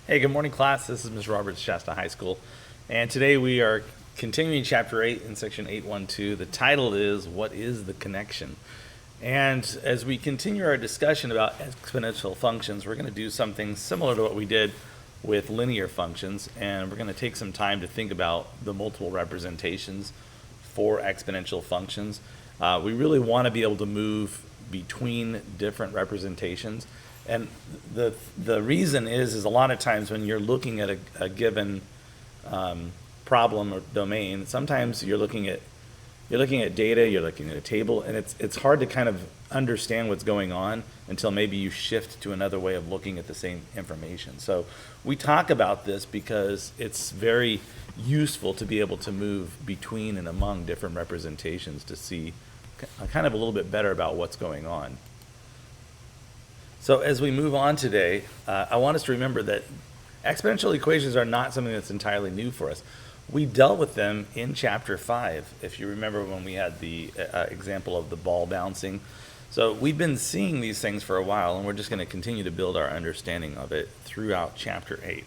Hey, good morning, class. This is Ms. Roberts, Shasta High School. And today we are continuing Chapter 8 in Section 812. The title is, What is the Connection? And as we continue our discussion about exponential functions, we're going to do something similar to what we did with linear functions. And we're going to take some time to think about the multiple representations for exponential functions. We really want to be able to move between different representations. And the reason is a lot of times when you're looking at a given problem or domain, sometimes you're looking at data, you're looking at a table, and it's hard to kind of understand what's going on until maybe you shift to another way of looking at the same information. So we talk about this because it's very useful to be able to move between and among different representations to see kind of a little bit better about what's going on. So as we move on today, I want us to remember that exponential equations are not something that's entirely new for us. We dealt with them in Chapter 5, if you remember when we had the example of the ball bouncing. So we've been seeing these things for a while, and we're just going to continue to build our understanding of it throughout Chapter 8.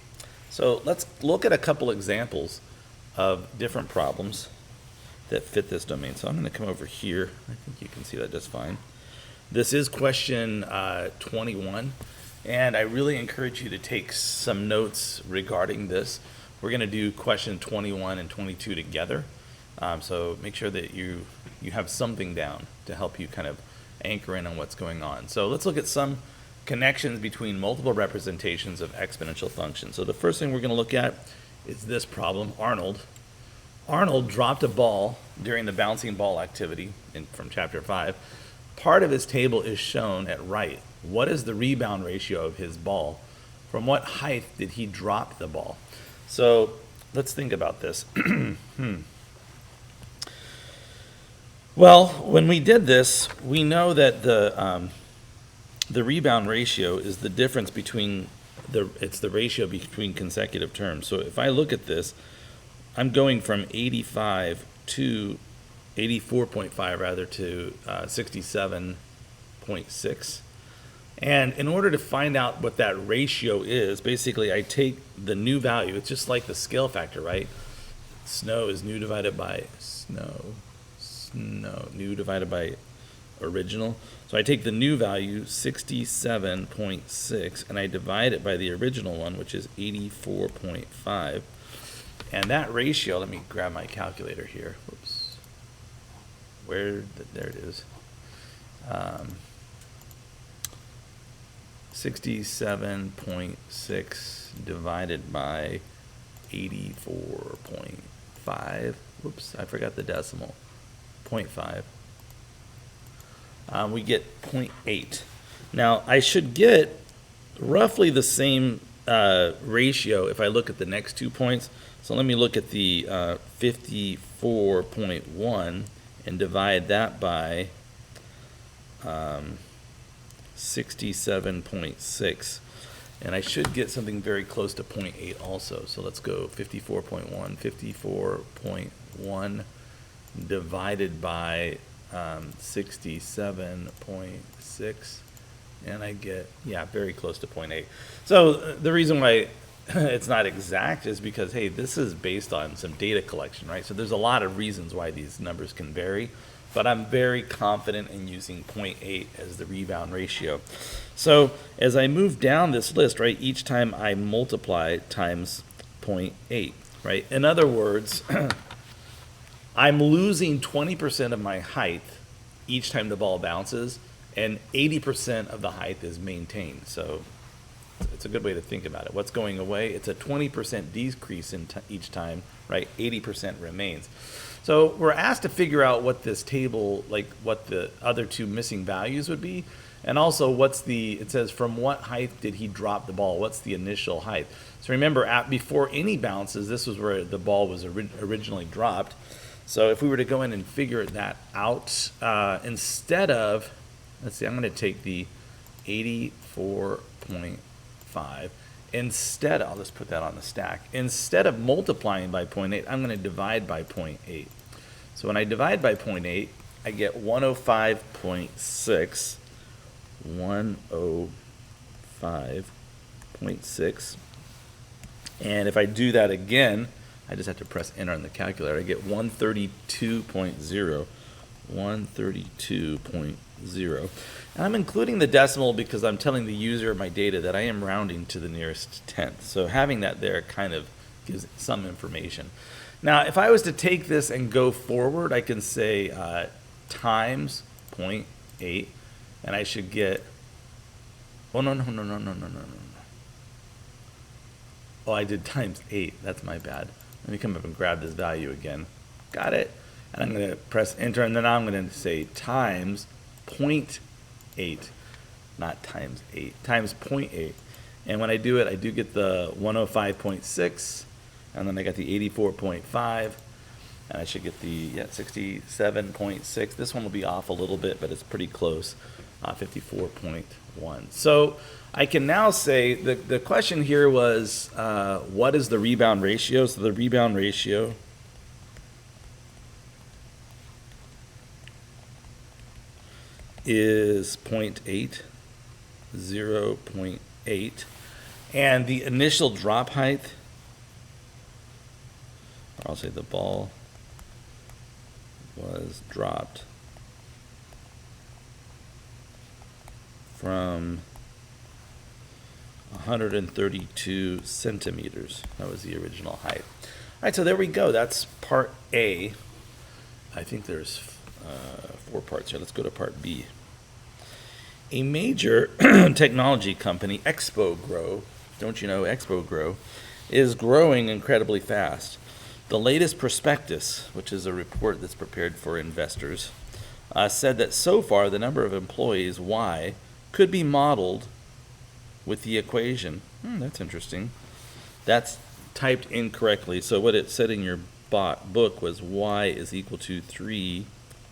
So let's look at a couple examples of different problems that fit this domain. So I'm going to come over here. I think you can see that just fine. This is question 21, and I really encourage you to take some notes regarding this. We're going to do question 21 and 22 together, so make sure that you have something down to help you kind of anchor in on what's going on. So let's look at some connections between multiple representations of exponential functions. So the first thing we're going to look at is this problem. Arnold dropped a ball during the bouncing ball activity from Chapter 5. Part of his table is shown at right. What is the rebound ratio of his ball? From what height did he drop the ball? So let's think about this. Well, when we did this, we know that the rebound ratio is the difference between it's the ratio between consecutive terms. So if I look at this, I'm going from 85 to 84.5 rather to 67.6. And in order to find out what that ratio is, basically I take the new value. It's just like the scale factor, right? Snow is new divided by new divided by original. So I take the new value, 67.6, and I divide it by the original one, which is 84.5. And that ratio, let me grab my calculator here. Whoops. There it is. 67.6 divided by 84.5. Whoops, I forgot the decimal. 0.5. We get 0.8. Now, I should get roughly the same ratio if I look at the next 2 points. So let me look at the 54.1 and divide that by 67.6. And I should get something very close to 0.8 also. So let's go 54.1. 54.1 divided by 67.6. And I get, very close to 0.8. So the reason why it's not exact is because, hey, this is based on some data collection, right? So there's a lot of reasons why these numbers can vary, but I'm very confident in using 0.8 as the rebound ratio. So as I move down this list, right, each time I multiply times 0.8, right? In other words, I'm losing 20% of my height each time the ball bounces, and 80% of the height is maintained. So it's a good way to think about it. What's going away? It's a 20% decrease in each time, right? 80% remains. So we're asked to figure out what this table, like what the other two missing values would be, and also it says from what height did he drop the ball? What's the initial height? So remember, before any bounces, this was where the ball was originally dropped. So if we were to go in and figure that out, instead of, let's see, I'm going to take the 84.5. Instead, I'll just put that on the stack. Instead of multiplying by 0.8, I'm going to divide by 0.8. So when I divide by 0.8, I get 105.6. 105.6 And if I do that again, I just have to press enter on the calculator. I get 132.0. 132.0. And I'm including the decimal because I'm telling the user of my data that I am rounding to the nearest tenth. So having that there kind of gives some information. Now, if I was to take this and go forward, I can say times 0.8, and I should get, oh, no. Oh, I did times 8. That's my bad. Let me come up and grab this value again. Got it. And I'm going to press enter, and then I'm going to say times 0.8, not times 8, times 0.8. And when I do it, I do get the 105.6, and then I got the 84.5, and I should get the 67.6. This one will be off a little bit, but it's pretty close, 54.1. So I can now say the question here was, what is the rebound ratio? So the rebound ratio is 0.8, 0.8, and the initial drop height, I'll say the ball was dropped from 132 centimeters. That was the original height. All right, so there we go. That's part A. I think there's 4 parts here. Let's go to part B. A major technology company, Grow, don't you know Grow, is growing incredibly fast. The latest prospectus, which is a report that's prepared for investors, said that so far the number of employees, Y, could be modeled with the equation. That's interesting. That's typed incorrectly. So what it said in your book was Y is equal to 3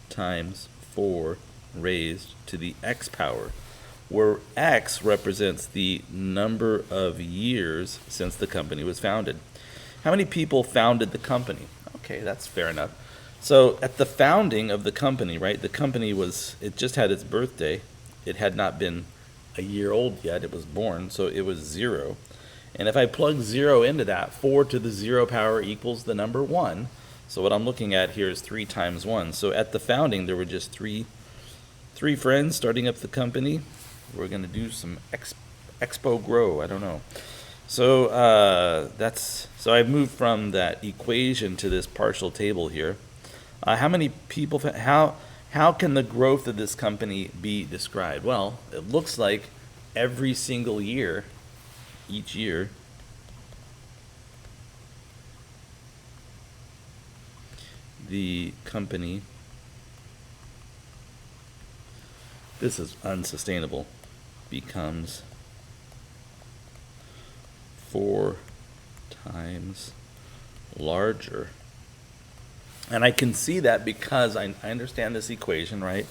times 4 raised to the x power, where x represents the number of years since the company was founded. How many people founded the company? Okay, that's fair enough. So at the founding of the company, right, the company it just had its birthday. It had not been a year old yet. It was born, so it was 0. And if I plug 0 into that, 4 to the 0 power equals the number 1. So what I'm looking at here is 3 times 1. So at the founding, there were just three friends starting up the company. We're going to do some Grow. I don't know. So so I've moved from that equation to this partial table here. How many people? How can the growth of this company be described? Well, it looks like every single year, each year, the company, this is unsustainable, becomes 4 times larger. And I can see that because I understand this equation, right?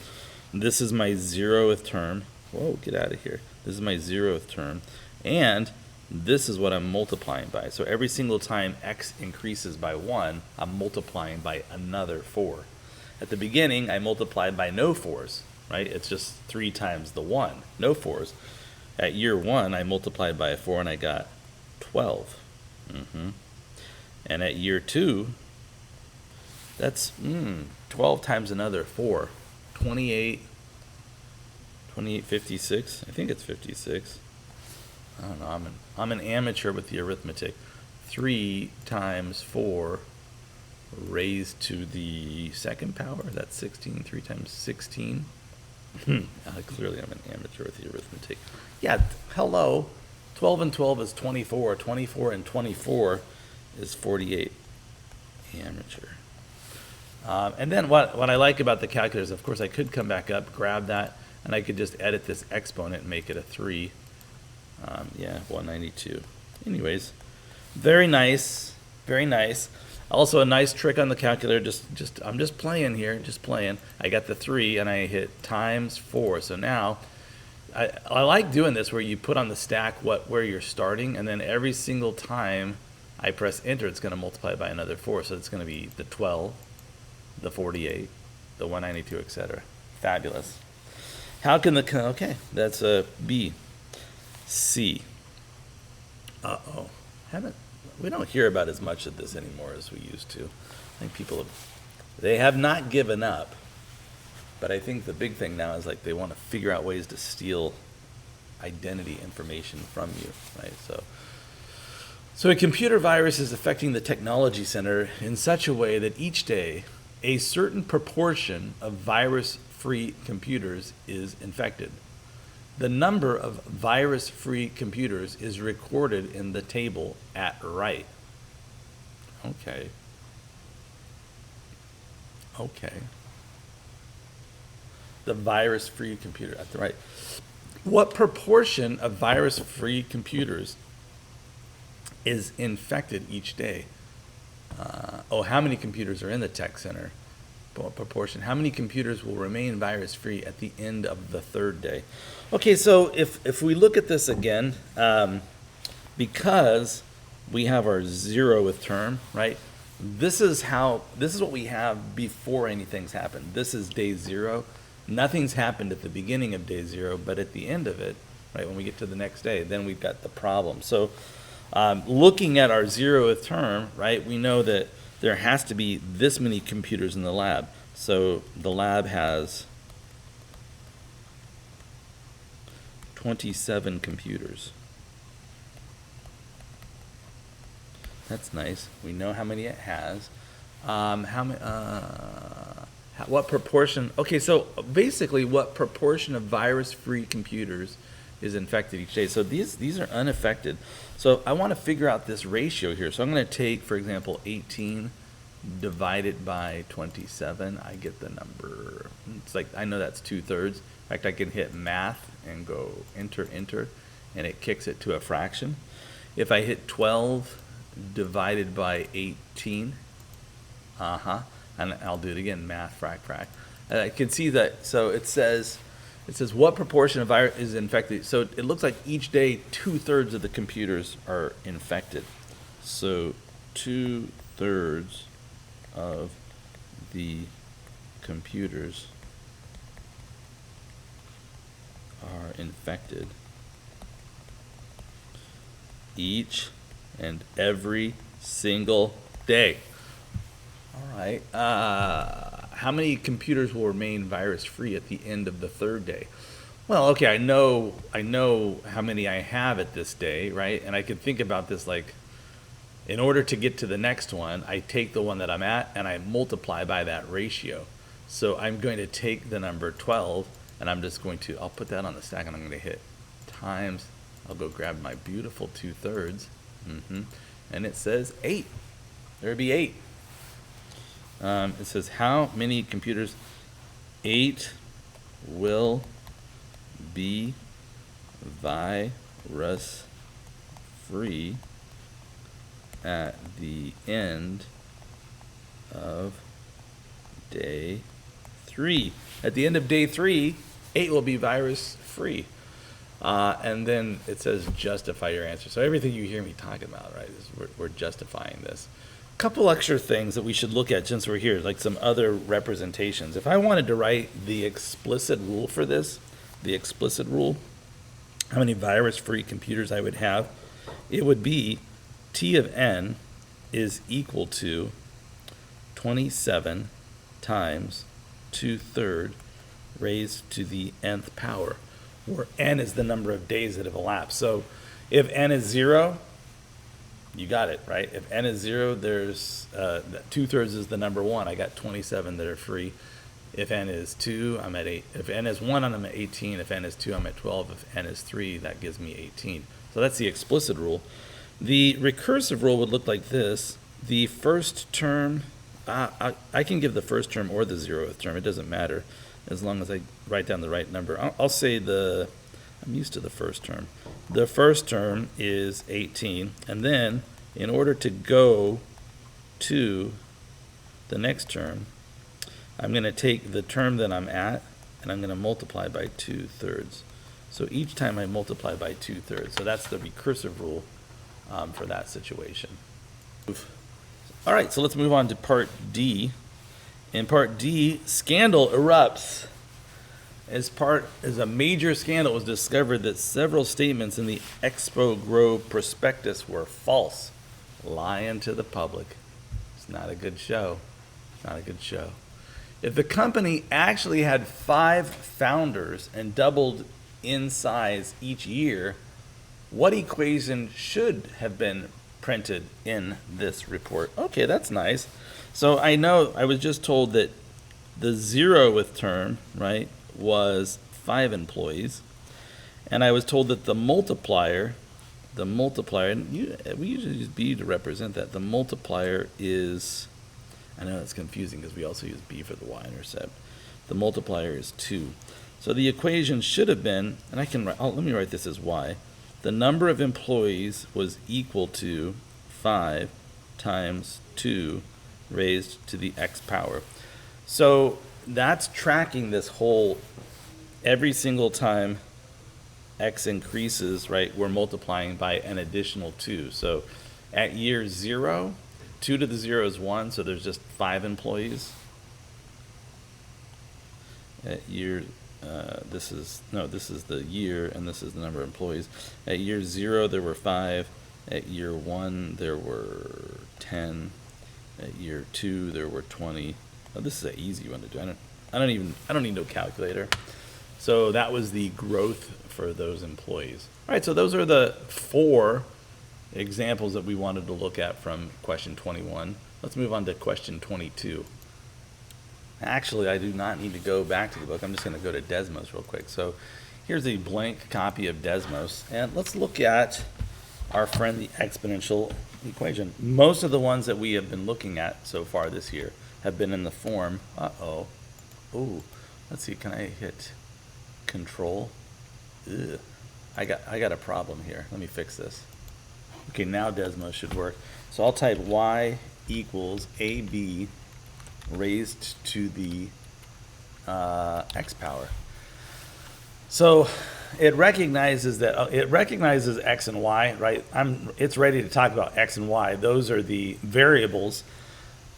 This is my 0th term. Whoa, get out of here. This is my 0th term. And this is what I'm multiplying by. So every single time x increases by 1, I'm multiplying by another 4. At the beginning, I multiplied by no 4s, right? It's just 3 times the 1, no 4s. At year 1, I multiplied by a 4 and I got 12. And at year 2, that's 12 times another 4. 28, 56. I think it's 56. I don't know. I'm an amateur with the arithmetic. 3 times 4 raised to the 2nd power. That's 16. 3 times 16. Clearly, I'm an amateur with the arithmetic. Yeah, hello. 12 and 12 is 24. 24 and 24 is 48. Amateur. And then what I like about the calculator is, of course, I could come back up, grab that, and I could just edit this exponent and make it a 3. 192. Anyways, very nice, very nice. Also, a nice trick on the calculator. I'm just playing here, just playing. I got the 3 and I hit times 4. So now, I like doing this where you put on the stack where you're starting, and then every single time I press enter, it's going to multiply by another 4. So it's going to be the 12, the 48, the 192, etc. Fabulous. How can okay, that's a B. C. Uh-oh. we don't hear about as much of this anymore as we used to. I think they have not given up, but I think the big thing now is like they want to figure out ways to steal identity information from you, right? So a computer virus is affecting the technology center in such a way that each day a certain proportion of virus-free computers is infected. The number of virus-free computers is recorded in the table at right. Okay. The virus-free computer at the right. What proportion of virus-free computers is infected each day? How many computers are in the tech center? What proportion? How many computers will remain virus-free at the end of the third day? Okay, so if we look at this again, because we have our 0th term, right? This is what we have before anything's happened. This is day 0. Nothing's happened at the beginning of day 0, but at the end of it, right, when we get to the next day, then we've got the problem. So looking at our 0th term, right, we know that there has to be this many computers in the lab. So the lab has 27 computers. That's nice. We know how many it has. What proportion? Okay, so basically, what proportion of virus-free computers is infected each day? So these are unaffected. So I want to figure out this ratio here. So I'm going to take, for example, 18 divided by 27. I get the number. It's like I know that's 2/3. In fact, I can hit math and go enter, and it kicks it to a fraction. If I hit 12 divided by 18, and I'll do it again, math, frac. And I can see that, so it says what proportion of virus is infected. So it looks like each day 2/3 of the computers are infected. So 2/3 of the computers are infected each and every single day. All right. How many computers will remain virus-free at the end of the third day? Well, okay, I know how many I have at this day, right? And I can think about this like, in order to get to the next one, I take the one that I'm at and I multiply by that ratio. So I'm going to take the number 12 and I'll put that on the stack and I'm going to hit times, I'll go grab my beautiful 2/3, and it says 8. There'd be 8. It says how many computers? 8 will be virus-free at the end of day 3. At the end of day 3, 8 will be virus-free. And then it says justify your answer. So everything you hear me talking about, right, is we're justifying this. A couple extra things that we should look at since we're here, like some other representations. If I wanted to write the explicit rule for this, the explicit rule, how many virus-free computers I would have, it would be T of n is equal to 27 times 2/3 raised to the nth power, where n is the number of days that have elapsed. So if n is 0, you got it, right? If n is 0, there's 2/3 is the number 1. I got 27 that are free. If n is 2, I'm at 8. If n is 1, I'm at 18. If n is 2, I'm at 12. If n is 3, that gives me 18. So that's the explicit rule. The recursive rule would look like this. The first term, I can give the first term or the 0th term. It doesn't matter as long as I write down the right number. I'll say I'm used to the first term. The first term is 18, and then in order to go to the next term, I'm going to take the term that I'm at and I'm going to multiply by 2/3. So each time I multiply by 2/3. So that's the recursive rule for that situation. All right, so let's move on to part D. In part D, scandal erupts. As a major scandal, it was discovered that several statements in the Expo Grow prospectus were false. lying to the public. It's not a good show. Not a good show. If the company actually had 5 founders and doubled in size each year, what equation should have been printed in this report? Okay, that's nice. So I know I was just told that the 0th term, right, was 5 employees. And I was told that the multiplier, and we usually use B to represent that. The multiplier is, I know it's confusing because we also use B for the y-intercept. The multiplier is 2. So the equation should have been, and I can, let me write this as y. The number of employees was equal to 5 times 2 raised to the x power. So that's tracking this whole, every single time x increases, right, we're multiplying by an additional 2. So at year 0, 2 to the 0 is 1, so there's just 5 employees. At year, this is the year, and this is the number of employees. At year 0, there were 5. At year 1, there were 10. At year 2, there were 20. Oh, this is an easy one to do. I don't need no calculator. So that was the growth for those employees. All right, so those are the 4 examples that we wanted to look at from question 21. Let's move on to question 22. Actually, I do not need to go back to the book. I'm just going to go to Desmos real quick. So here's a blank copy of Desmos, and let's look at our friend the exponential equation. Most of the ones that we have been looking at so far this year have been in the form, let's see, can I hit Control? Ugh. I got a problem here. Let me fix this. Okay, now Desmos should work. So I'll type y equals AB raised to the x power. So it recognizes that x and y, right? It's ready to talk about x and y. Those are the variables.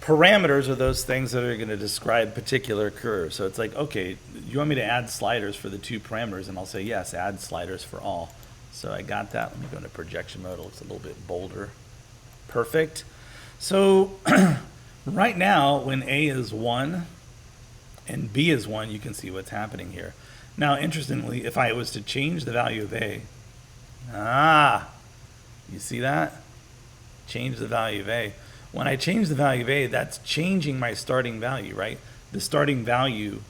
Parameters are those things that are going to describe particular curves. So it's like, okay, you want me to add sliders for the 2 parameters? And I'll say, yes, add sliders for all. So I got that. Let me go into projection mode. It looks a little bit bolder. Perfect. So right now, when A is 1 and B is 1, you can see what's happening here. Now, interestingly, if I was to change the value of A, you see that? Change the value of A. When I change the value of A, that's changing my starting value, right? The starting value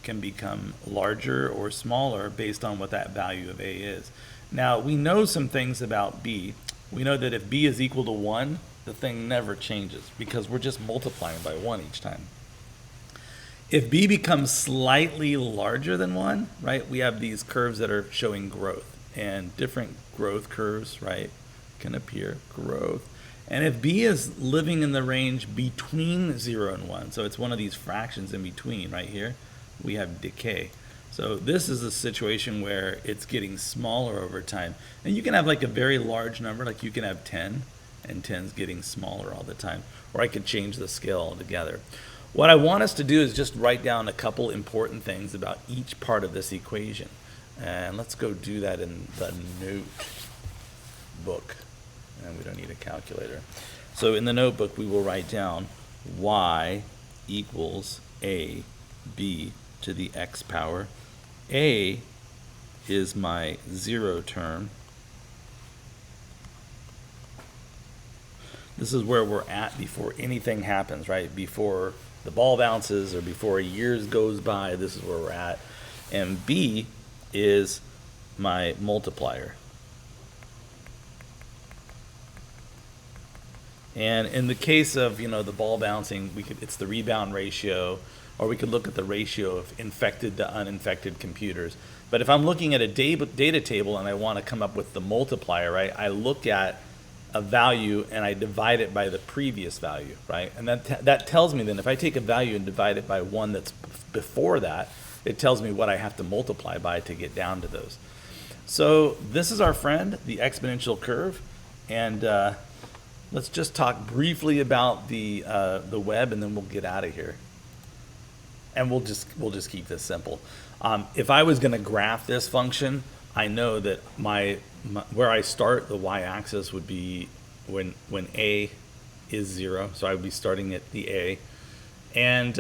can become larger or smaller based on what that value of A is. Now, we know some things about B. We know that if B is equal to 1, the thing never changes because we're just multiplying by 1 each time. If B becomes slightly larger than 1, right, we have these curves that are showing growth, and different growth curves, right, can appear, growth. And if B is living in the range between 0 and 1, so it's one of these fractions in between right here, we have decay. So this is a situation where it's getting smaller over time. And you can have like a very large number, like you can have 10, and 10's getting smaller all the time. Or I could change the scale altogether. What I want us to do is just write down a couple important things about each part of this equation. And let's go do that in the notebook. And we don't need a calculator. So in the notebook, we will write down y equals ab to the x power. A is my 0 term. This is where we're at before anything happens, right? Before the ball bounces or before years goes by, this is where we're at. And B is my multiplier. And in the case of, the ball bouncing, it's the rebound ratio, or we could look at the ratio of infected to uninfected computers. But if I'm looking at a data table and I want to come up with the multiplier, right, I look at a value and I divide it by the previous value, right? And that tells me then if I take a value and divide it by one that's before that, it tells me what I have to multiply by to get down to those. So this is our friend, the exponential curve, and let's just talk briefly about the web, and then we'll get out of here. And we'll just keep this simple. If I was going to graph this function, I know that where I start, the y-axis would be when A is 0. So I would be starting at the A. And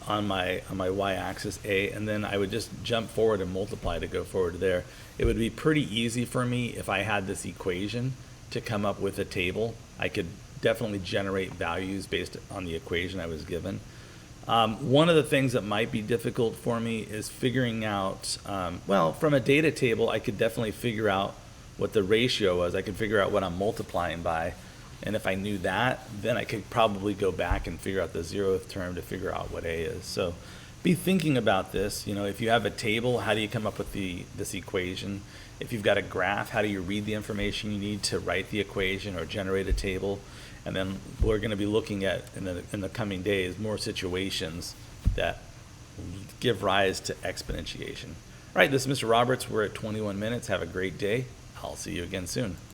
on my y-axis A, and then I would just jump forward and multiply to go forward there. It would be pretty easy for me if I had this equation to come up with a table. I could definitely generate values based on the equation I was given. One of the things that might be difficult for me is figuring out, well, from a data table, I could definitely figure out what the ratio was. I could figure out what I'm multiplying by. And if I knew that, then I could probably go back and figure out the 0th term to figure out what A is. So be thinking about this. You know, if you have a table, how do you come up with this equation? If you've got a graph, how do you read the information you need to write the equation or generate a table? And then we're going to be looking at, in the coming days, more situations that give rise to exponentiation. All right, this is Mr. Roberts. We're at 21 minutes. Have a great day. I'll see you again soon.